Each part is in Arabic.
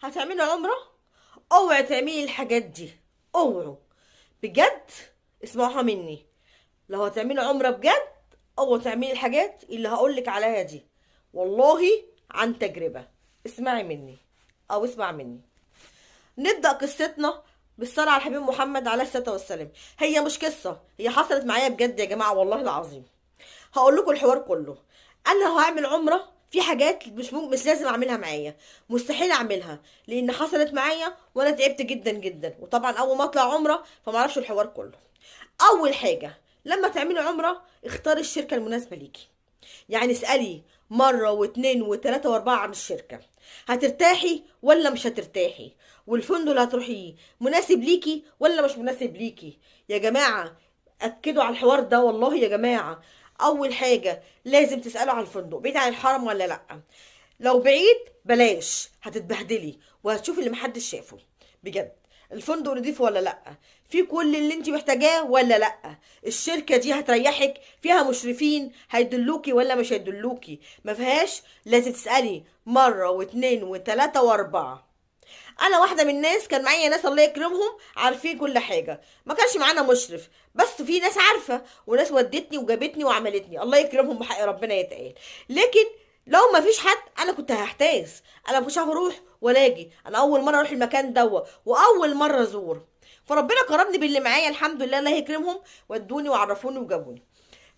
هتعملي عمرة، اوعي تعملي الحاجات دي، اوعوا بجد، اسمعوها مني. لو هتعملي عمرة بجد اوعي تعملي الحاجات اللي هقولك عليها دي، والله عن تجربة. اسمعي مني او اسمع مني. نبدأ قصتنا بالصلاة على الحبيب محمد عليه الصلاة والسلام. هي مش قصة، هي حصلت معايا بجد يا جماعة والله العظيم. هقول لكم الحوار كله. انا لو هعمل عمره في حاجات مش لازم اعملها معايا، مستحيل اعملها، لان حصلت معايا وانا تعبت جدا جدا، وطبعا اول ما اطلع عمره فما اعرفش الحوار كله. اول حاجه، لما تعملي عمره اختاري الشركه المناسبه ليكي. يعني اسالي مره واتنين وتلاته واربعه عن الشركه، هترتاحي ولا مش هترتاحي، والفندق اللي هتروحيه مناسب ليكي ولا مش مناسب ليكي. يا جماعه اكدوا على الحوار ده والله يا جماعه. اول حاجه لازم تسالوا على الفندق بعيد عن الحرم ولا لا. لو بعيد بلاش، هتتبهدلي وهتشوفي اللي محدش شافه. بجد الفندق نضيف ولا لا، في كل اللي انت محتاجاه ولا لا، الشركه دي هتريحك، فيها مشرفين هيدلوكي ولا مش هيدلوكي، ما فيهاش. لازم تسالي مره واتنين وتلاته واربعه. انا واحده من الناس كان معايا ناس الله يكرمهم عارفين كل حاجه، ما كانش معانا مشرف، بس في ناس عارفه وناس ودتني وجابتني وعملتني الله يكرمهم بحق ربنا يتقال. لكن لو ما فيش حد انا كنت هحتاس، انا مش هروح ولا اجي، انا اول مره اروح المكان ده واول مره ازور. فربنا كرمني باللي معايا الحمد لله الله يكرمهم، ودوني وعرفوني وجابوني.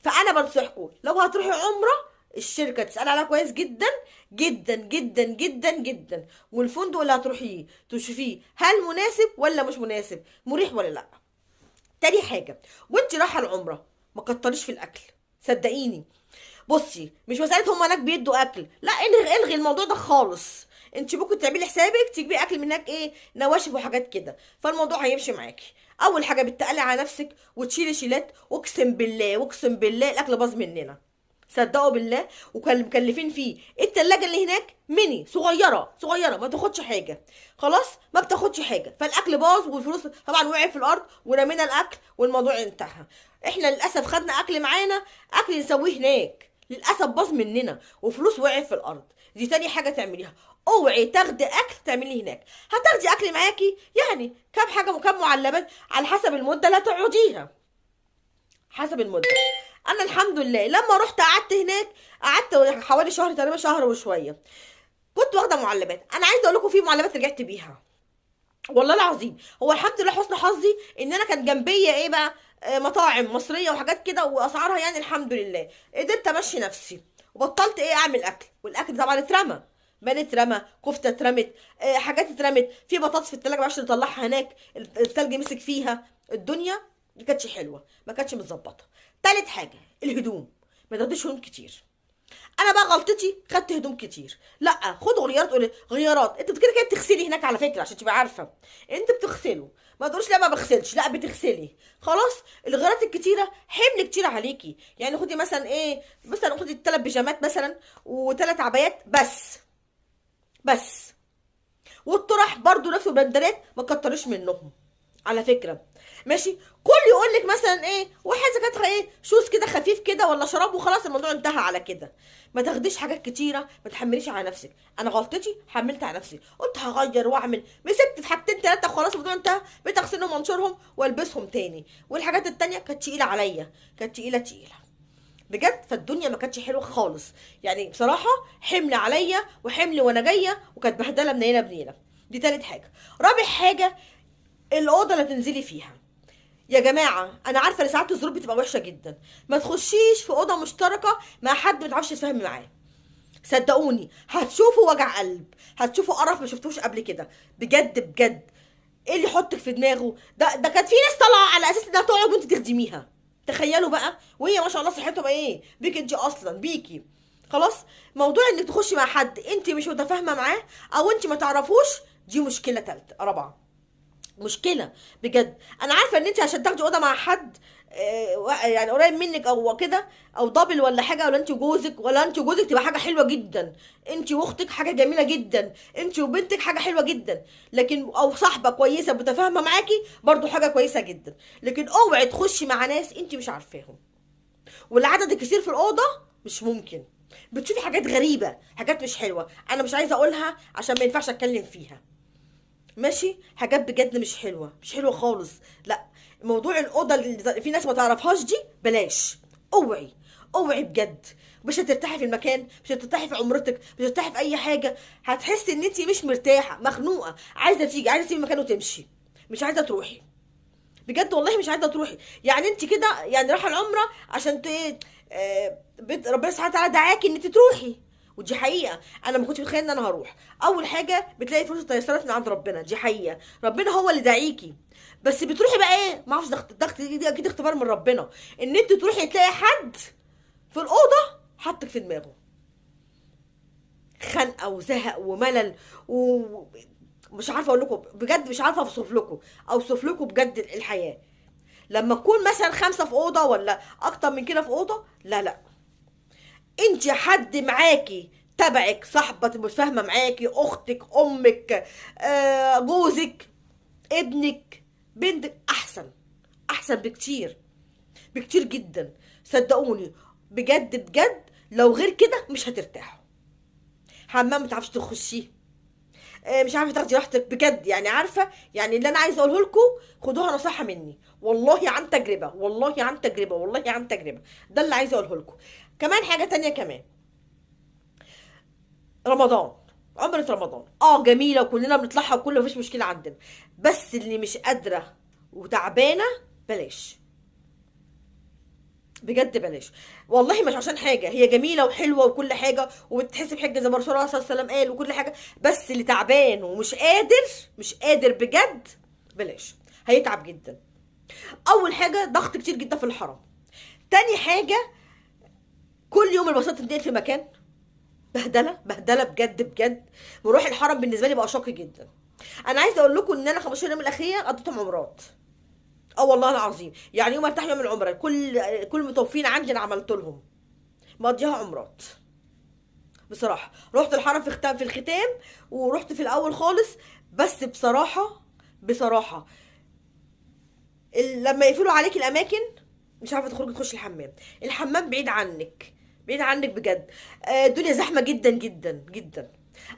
فانا بنصحكم لو هتروحي عمره الشركه تسال عليها كويس جدا جدا جدا جدا جدا، والفندق اللي هتروحيه تشوفيه هل مناسب ولا مش مناسب، مريح ولا لا. تاني حاجه، وانت رايحه العمره ما كتريش في الاكل، صدقيني. بصي مش مساله هم هناك بيدوا اكل، لا الغي الموضوع ده خالص. انت ممكن تعملي حسابك تجيبي اكل من هناك، ايه، نواشف وحاجات كده، فالموضوع هيمشي معاكي. اول حاجه بتقلي على نفسك وتشيلي شيلات، اقسم بالله اقسم بالله الاكل باظ مننا، صدقوا بالله. وكان مكلفين فيه التلاجة اللي هناك ميني صغيرة صغيرة ما تاخدش حاجة، خلاص ما بتاخدش حاجة، فالأكل باظ والفلوس طبعا وقع في الأرض ورمينا الأكل والموضوع انتهى. احنا للأسف خدنا أكل معانا، أكل نسويه هناك للأسف باظ مننا وفلوس وقعت في الأرض. دي تاني حاجة تعمليها، اوعي تاخدي أكل تعملي هناك. هتاخدي أكل معاكي يعني كام حاجة وكام معلبات على حسب المدة اللي هتقعديها، حسب المدة. انا الحمد لله لما رحت قعدت هناك، قعدت حوالي شهر تقريبا، شهر وشويه، كنت واخده معلبات. انا عايزه اقول لكم في معلبات رجعت بيها والله العظيم. هو الحمد لله حسن حظي ان انا كان جنبيه ايه بقى، مطاعم مصريه وحاجات كده واسعارها يعني الحمد لله، قدرت امشي نفسي وبطلت ايه اعمل اكل، والاكل طبعا اترمى، بان اترمى، كفته اترمت، حاجات اترمت، في بطاطس في التلاجة معرفش نطلعها هناك، التلج مسك فيها، الدنيا ما كانتش حلوه، ما كانتش متظبطه. تالت حاجه الهدوم، ما تاخديش هدوم كتير. انا بقى غلطتي خدت هدوم كتير، لا خدوا غيارات. قولي غيارات، انت كده كده بتغسلي هناك على فكره عشان تبقى عارفه، انت بتغسلوا، ما تقولش لا ما بغسلش، لا بتغسلي. خلاص الغيارات الكتيره حمل كتير عليكي، يعني خدي مثلا ايه، مثلا خدي 3 بيجامات مثلا و3 عبايات بس. والطرح برضو نفس البندانات ما تكتريش منهم على فكره، ماشي. كل يقول لك مثلا ايه واحد كانت ايه شوز كده خفيف كده ولا شراب وخلاص الموضوع انتهى على كده. ما تاخديش حاجات كتيره، ما تحمليش على نفسك. انا غلطتي حملت على نفسي، قلت هغير واعمل، مسكت في حاجتين ثلاثه وخلاص الموضوع انتهى، بقيت اغسلهم وانشرهم والبسهم تاني، والحاجات التانيه كانت تقيله عليا، كانت تقيله بجد. فالدنيا ما كانتش حلوه خالص يعني بصراحه، حمل عليا وحمل وانا جايه، وكانت بهدله منيله بنيله. دي تالت حاجه. رابع حاجه، الاوضه اللي تنزلي فيها. يا جماعه انا عارفه ان ساعات الظروف بتبقى وحشه جدا، ما تخشيش في اوضه مشتركه مع حد ما تعرفش تفهمي معاه، صدقوني هتشوفوا وجع قلب، هتشوفوا قرف ما شفتوش قبل كده، بجد بجد. ايه اللي يحطك في دماغه ده كانت في ناس طالعه على اساس انها تقعد وانت تخدميها، تخيلوا بقى، وهي ما شاء الله صحتها بقى ايه بيك انت اصلا بيكي. خلاص موضوع انك تخشي مع حد انت مش متفاهمه معاه او انت ما تعرفوش، دي مشكله تالته رابعه، مشكله بجد. انا عارفه ان انت عشان تاخدي اوضه مع حد يعني قريب منك او كده، او دبل ولا حاجه، ولا انت وجوزك، ولا انت وجوزك تبقى حاجه حلوه جدا، انت واختك حاجه جميله جدا، انت وبنتك حاجه حلوه جدا، لكن او صاحبه كويسه متفاهمه معاكي برضو حاجه كويسه جدا. لكن اوعي تخشي مع ناس انت مش عارفاهم، والعدد الكثير في الاوضه مش ممكن، بتشوفي حاجات غريبه، حاجات مش حلوه، انا مش عايزه اقولها عشان ما ينفعش اتكلم فيها. ماشي، حاجات بجد مش حلوه، مش حلوه خالص. لا، موضوع الاوضه اللي في ناس ما تعرفهاش دي بلاش. اوعي، اوعي بجد. مش هترتاحي في المكان، مش هترتاحي في عمرتك، مش هترتاحي في اي حاجه. هتحسي ان انت مش مرتاحه، مخنوقه، عايزه تيجي، عايزه تسيبي المكان وتمشي، مش عايزه تروحي. بجد والله مش عايزه تروحي. يعني انت كده يعني رايحه العمره عشان ربنا سبحانه وتعالى دعاكي ان انت تروحي، ودي حقيقه. انا ما كنتش متخيله ان انا هروح. اول حاجه بتلاقي فرصه تيسرت من عند ربنا، دي حقيقه، ربنا هو اللي داعيكي. بس بتروحي بقى ايه، ما اعرفش، ضغط دي اكيد اختبار من ربنا، ان انت تروحي تلاقي حد في الاوضه حطك في دماغه. خنقه وزهق وملل مش عارفه اقول لكم بجد، مش عارفه اوصف لكم بجد الحياه. لما تكون مثلا 5 في اوضه ولا اكتر من كده في اوضه، لا لا، انت حد معاكي تبعك، صاحبه مش فاهمه معاكي، اختك، امك، جوزك، ابنك، بنتك، احسن بكتير، بكتير جدا. صدقوني، بجد بجد، لو غير كده مش هترتاحوا. حمام ما تعرفش تخشيه، مش عارفه تاخدي راحتك بجد. يعني عارفه، يعني اللي انا عايزه اقوله لكم، خدوها نصيحه مني، والله عن تجربه، والله عن تجربه، والله عن تجربه. ده اللي عايزه اقوله لكم. كمان حاجه تانية كمان، رمضان، عمرة رمضان جميله وكلنا بنطلعها وكل مفيش مشكله عندنا، بس اللي مش قادره وتعبانه بلاش، بجد بلاش. والله مش عشان حاجه، هي جميله وحلوه وكل حاجه، وبتحس بحجه زي ما الرسول صلى الله عليه وسلم قال وكل حاجه، بس اللي تعبان ومش قادر، مش قادر بجد، بلاش، هيتعب جدا. اول حاجه ضغط كتير جدا في الحرم. تاني حاجه، كل يوم البساطه تنتقل في مكان، بهدله بهدله بجد بجد. مروح الحرم بالنسبه لي بقى شاق جدا. انا عايزه اقول لكم ان انا 15 يوم الاخير قضيتهم عمرات. والله العظيم، يعني يوم ارتاح يوم العمره، كل متوفين عندي انا عملت لهم، مقضيها عمرات. بصراحه رحت الحرم في الختام، ورحت في الاول خالص. بس بصراحه لما يقفلوا عليك الاماكن، مش عارفه تخرجي تخشي الحمام بعيد عنك، بعيد عنك بجد. الدنيا زحمه جدا جدا جدا.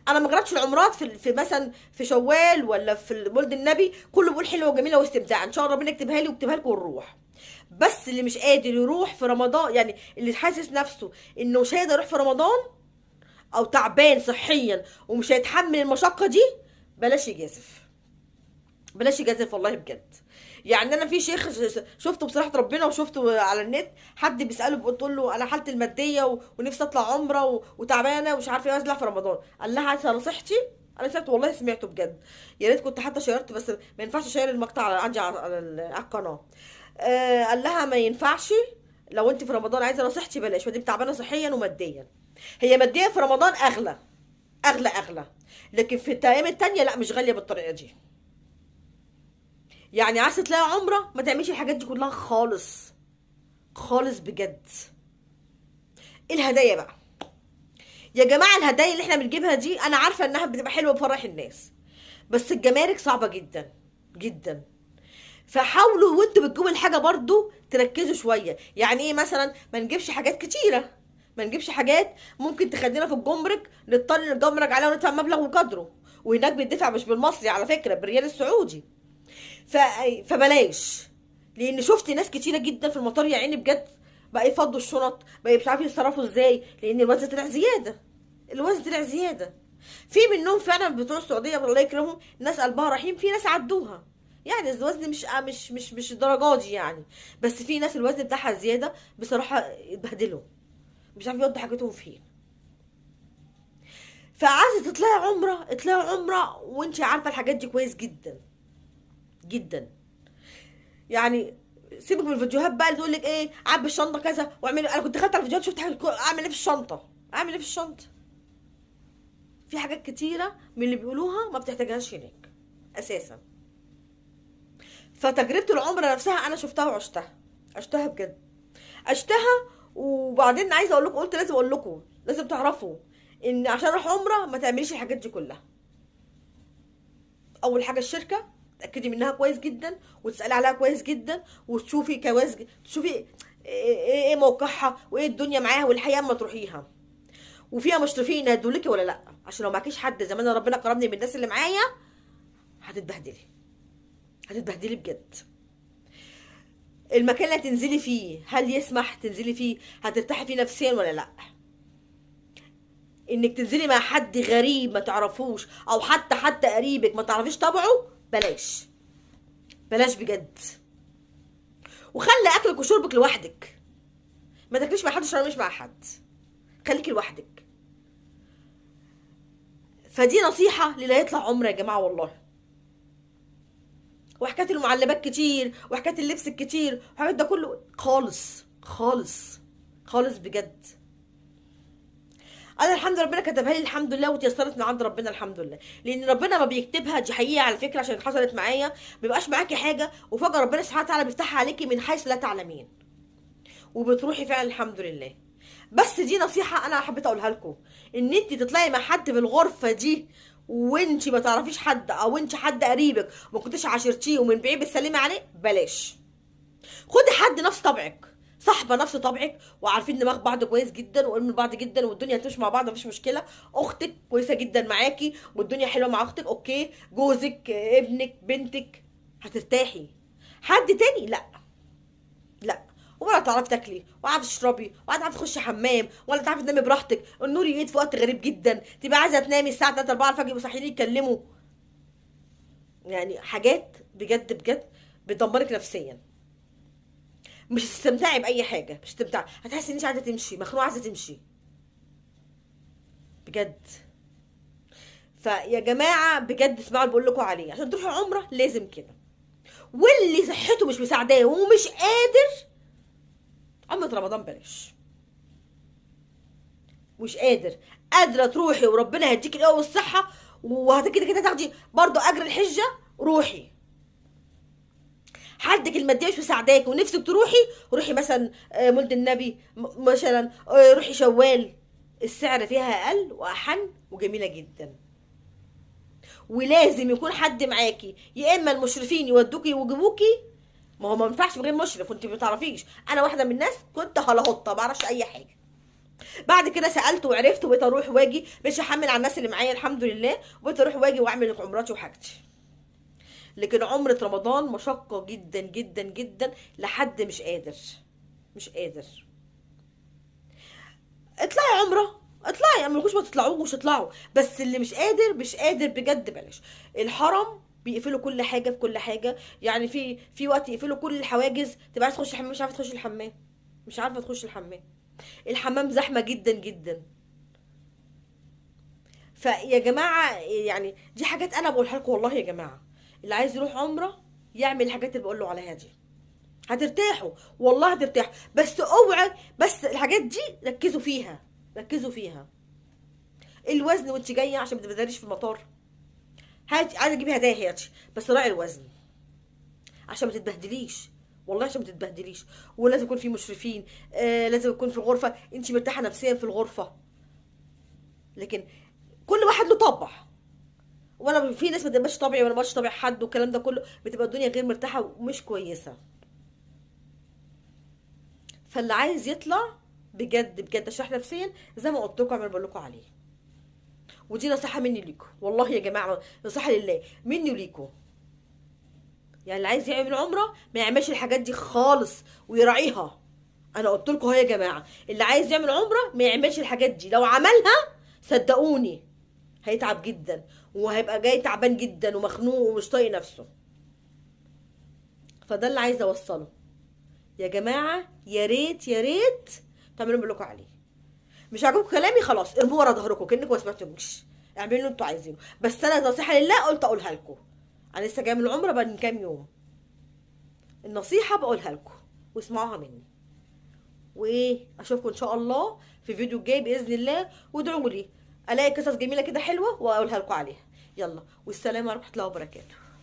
انا ما جربتش العمرات في مثلا في شوال ولا في مولد النبي، كله بيقول حلوه وجميله واستمتاع، ان شاء الله ربنا يكتبها لي ويكتبها لكم ونروح. بس اللي مش قادر يروح في رمضان، يعني اللي حاسس نفسه انه مش هيقدر يروح في رمضان، او تعبان صحيا ومش هيتحمل المشقه دي، بلاش يجازف، بلاش يجازف والله بجد. يعني انا في شيخ شفته بصراحه ربنا، وشفته على النت، حد بيساله بتقول له انا حالتي الماديه ونفسي اطلع عمره وتعبانه ومش عارفه ايه، ازلع في رمضان. قال لها عايزه نصيحتي؟ انا سمعت والله، سمعته بجد. يا ريت كنت حتى شيرت، بس ما ينفعش اشير المقطع عندي على القناه. قال لها ما ينفعش، لو انت في رمضان عايزه نصيحتي بلاش، ودي تعبانه صحيا وماديا. هي ماديا في رمضان اغلى، اغلى، لكن في الايام التانية لا، مش غاليه بالطريقه دي. يعني عايزه تلاقي عمره، ما تعمليش الحاجات دي كلها خالص، خالص بجد. الهدايا بقى، يا جماعه الهدايا اللي احنا بنجيبها دي، انا عارفه انها بتبقى حلوه وبفرح الناس، بس الجمارك صعبه جدا جدا. فحاولوا وانتوا بتجيبوا الحاجه برضو تركزوا شويه. يعني ايه مثلا، ما نجيبش حاجات كتيره، ما نجيبش حاجات ممكن تخلينا في الجمرك نضطر نجمرك عليها وندفع مبلغ وقدره، وهناك بيدفع مش بالمصري على فكره، بالريال السعودي. ف... فبلاش. لان شفت ناس كتيره جدا في المطار يا عيني بجد، بقى يفضوا الشنط، بقى مش عارفين يتصرفوا ازاي، لان الوزن طلع زياده، الوزن طلع زياده. في منهم فعلا بتوع السعوديه الله يكرمهم، ناس قلبها رحيم، في ناس عدوها، يعني الوزن مش الدرجات دي يعني. بس في ناس الوزن بتاعها زياده بصراحه، اتبهدلوا، مش عارفين يودوا حاجتهم فين. فعايزه تطلعي عمره، اطلعي عمره وانت عارفه الحاجات دي كويس جدا جدا. يعني سيبك من الفيديوهات بقى اللي تقول لك ايه، عبي الشنطه كذا واعملي. انا كنت دخلت على الفيديوهات شفت اعمل ايه في الشنطه، اعمل ايه في الشنطه. في حاجات كتيره من اللي بيقولوها ما بتحتاجهاش هناك اساسا. فتجربه العمره نفسها انا شفتها وعشتها، عشتها بجد، عشتها. وبعدين عايزه اقول لكم، قلت لازم اقول لكم، لازم تعرفوا ان عشان اروح عمره ما تعمليش الحاجات دي كلها. اول حاجه الشركه، تاكدي منها كويس جدا، وتسالي عليها كويس جدا، وتشوفي كويس، تشوفي ايه موقعها وايه الدنيا معاها، والحقيقه اما تروحيها وفيها مشرفين يهدولكي ولا لا، عشان لو معكيش حد زي ما انا ربنا كرمني بالناس اللي معايا، هتتبهدلي، هتتبهدلي بجد. المكان اللي هتنزلي فيه هل يسمح تنزلي فيه؟ هترتاحي فيه نفسيا ولا لا؟ انك تنزلي مع حد غريب ما تعرفوش، او حتى قريبك ما تعرفيش طبعه، بلاش، بلاش بجد. وخلي اكلك وشربك لوحدك، ما تاكليش مع حد وتشربيش مع حد، خليكي لوحدك. فدي نصيحه للي هيطلع عمره يا جماعه والله. وحكايه المعلبات كتير، وحكايه اللبس الكتير، وحكايه ده كله خالص خالص خالص بجد. انا الحمد لله ربنا كتبها لي الحمد لله، وتيسرت من عند ربنا الحمد لله، لان ربنا ما بيكتبها، دي حقيقه على فكره عشان حصلت معايا. ما بيبقاش معاكي حاجه وفجاه ربنا سبحانه وتعالى بيفتحها عليكي من حيث لا تعلمين، وبتروحي فعلا الحمد لله. بس دي نصيحه انا حبيت اقولها لكم، ان انت تطلعي مع حد في الغرفه دي وانت ما تعرفيش حد، او انت حد قريبك وما كنتش عاشرتيه ومن بعيد بتسلمي عليه، بلاش. خدي حد نفس طبعك، صاحبه نفس طبعك، وعارفين دماغ بعض كويس جدا وقريبين من بعض جدا، والدنيا هتمشي مع بعض مفيش مشكله. اختك كويسه جدا معاكي والدنيا حلوه مع اختك، اوكي. جوزك، ابنك، بنتك، هترتاحي. حد تاني لا، لا. ولا تعرفي تاكلي، ولا تعرفي تشربي، ولا تعرفي تخشي حمام، ولا تعرفي تنامي براحتك. النور يقيد في وقت غريب جدا، تبقى عايزه تنامي الساعه 3 4 الفجر يبقوا صاحيين يتكلموا. يعني حاجات بجد بجد بتدمرك نفسيا. مش هتستمتعي باي حاجه، مش هتستمتعي، هتحسي ان انت عايزه تمشي، مخنوقه عايزه تمشي بجد. فيا جماعه بجد اسمعوا اللي بقول لكم عليه، عشان تروحوا عمره لازم كده. واللي صحته مش مساعداه ومش قادر، عمره رمضان بلاش. مش قادره تروحي وربنا هيديكي القوه والصحه، وهتكده كده تاخدي برضو اجر الحجه، روحي. حدك الماديه مش مساعداك ونفسك تروحي، روحي مثلا مولد النبي مثلا، روحي شوال، السعر فيها اقل واحن وجميله جدا. ولازم يكون حد معاكي، يا اما المشرفين يودوكي ويجيبوكي، ما هو ما ينفعش من غير مشرف وانت ما بتعرفيش. انا واحده من الناس كنت هلاهطه ما اعرفش اي حاجه، بعد كده سالت وعرفت وبقيت اروح واجي، مش هحمل على الناس اللي معايا الحمد لله، وبقيت اروح واجي واعمل عمراتي وحاجتي. لكن عمرة رمضان مشقة جدا جدا جدا لحد مش قادر، مش قادر. اطلعي عمرة، اطلعي، ما ما تطلعوش اطلعوا، بس اللي مش قادر مش قادر بجد بلاش. الحرم بيقفلوا كل حاجة في كل حاجة، يعني في وقت يقفلوا كل الحواجز، تبقى عايز تخش الحمام مش عارفة تخش الحمام، مش عارفة تخش الحمام، الحمام زحمة جدا جدا. فيا جماعة يعني دي حاجات انا بقولها لكم والله يا جماعة، اللي عايز يروح عمرة يعمل الحاجات اللي بقول له عليها دي، هترتاحوا والله هترتاحوا. بس اوعى، بس الحاجات دي ركزوا فيها، ركزوا فيها. الوزن وانت جايه عشان ما تبذليش في المطار، هاتي عايزه تجيبي هدايا هاتي، بس راعي الوزن عشان ما تتبهدليش، والله عشان ما تتبهدليش. ولازم يكون في مشرفين، لازم يكون في الغرفه انت مرتاحه نفسيا في الغرفه. لكن كل واحد له طبع، وانا في ناس ما تبقاش طبيعي وانا مش طبيعي حد، والكلام ده كله بتبقى الدنيا غير مرتاحه ومش كويسه. فاللي عايز يطلع بجد بجد اشرح نفسيا زي ما قلت لكم، اعمل بقول لكم عليه. ودي نصيحه مني ليكم والله يا جماعه، نصيحه لله مني وليكم. يعني اللي عايز يعمل عمره ما يعملش الحاجات دي خالص ويراعيها. انا قلت لكم اهو يا جماعه، اللي عايز يعمل عمره ما يعملش الحاجات دي، لو عملها صدقوني هيتعب جدا، وهيبقى جاي تعبان جدا ومخنوق ومش طايق نفسه. فده اللي عايزه اوصله يا جماعه، يا ريت يا ريت تعملوا اللي لكم عليه. مش عاجبكم كلامي خلاص ارموه ورا ظهركم كانكم ما سمعتوش، اعملوا اللي انتوا عايزينه. بس انا نصيحه لله قلت اقولها لكم، انا لسه جايه من العمره بقى من كام يوم، النصيحه بقولها لكم واسمعوها مني. وايه، اشوفكم ان شاء الله في فيديو جاي باذن الله، وادعوا لي الاقي قصص جميله كده حلوه واقولها لكم عليها. يلا والسلام ورحمه الله وبركاته.